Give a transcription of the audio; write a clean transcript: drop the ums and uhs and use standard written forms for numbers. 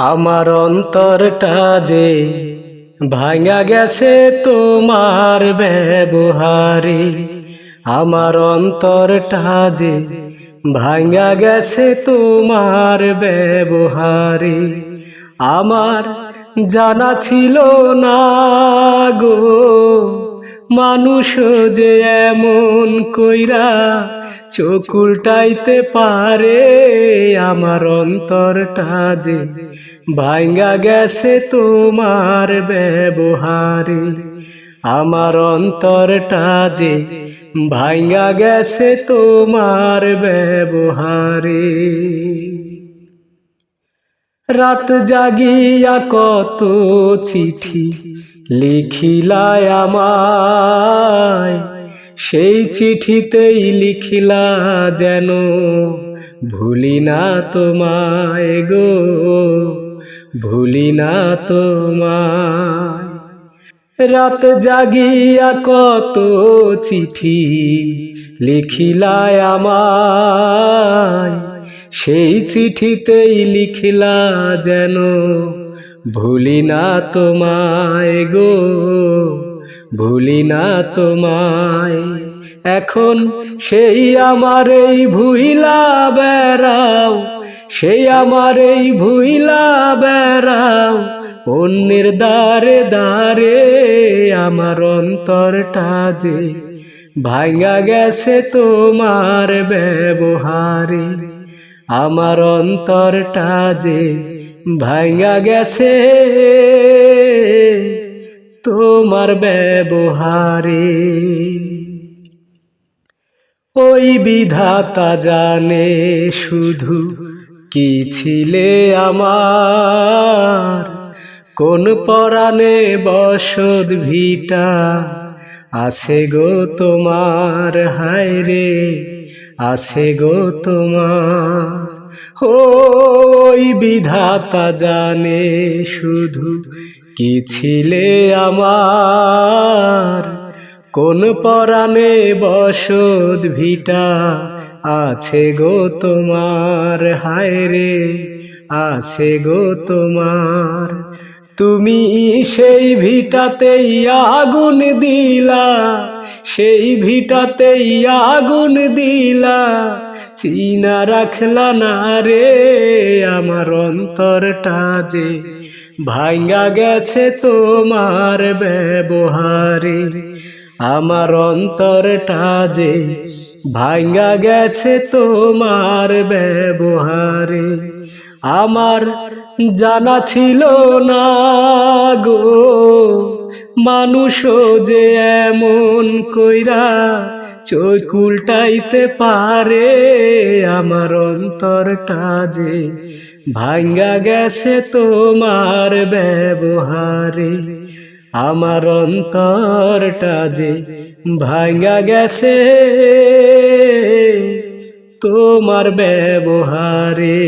আমার অন্তরটা যে ভাঙা গেছে তোমার ব্যবহারে। আমার অন্তরটা যে ভাঙা গেছে তোমার ব্যবহারে। আমার জানা ছিল না গো মানুষ যে এমন কইরা চোখ উল্টাইতে পারে। আমার অন্তরটা যে ভাঙা গেছে তোমার ব্যবহারে। আমার অন্তরটা যে ভাঙা গেছে তোমার ব্যবহারে। রাত জাগিয়া কত চিঠি লিখিলায় আমায়, সেই চিঠিতেই লিখিলা যেন ভুলি না তোমায় গো, ভুলি না তোমায়। রাত জাগিয়া কত চিঠি লিখিলায় আমায়, সেই চিঠিতেই লিখিলা যেন ভুলি না তোমায় গো, ভুলি না তোমায়। এখন সেই আমার এই ভুইলা বেড়াও, সেই আমার এই ভুইলা বেড়াও অন্যের দ্বারে দ্বারে। আমার অন্তরটা যে ভাঙা গেছে তোমার ব্যবহারে। আমার অন্তরটা যে ভাঙা গেছে তোমার ব্যবহারে। ওই বিধাতা জানে শুধু কি ছিলে আমার, কোন পরাণে বসত ভিটা আছে গো তোমার। হায় রে আছে গো তোমার। ওই বিধাতা জানে শুধু কি ছিলে আমার, কোন পরাণে বসত ভিটা আছে গো তোমার। হায় রে আছে গো তোমার। তুমি সেই ভিটাতেই আগুন দিলা, সেই ভিটাতেই আগুন দিলা, চিনা রাখলা না রে। আমার অন্তরটা যে ভাঙা গেছে তোমার ব্যবহারে। আমার অন্তরটা যে ভাঙা গেছে তোমার ব্যবহারে। আমার জানা ছিল না গো মানুষ যে এমন কইরা চোখ উল্টাইতে পারে। আমার অন্তরটা যে ভাঙা গেছে তোমার ব্যবহারে। আমার অন্তরটা যে ভাঙা গেছে তোমার ব্যবহারে।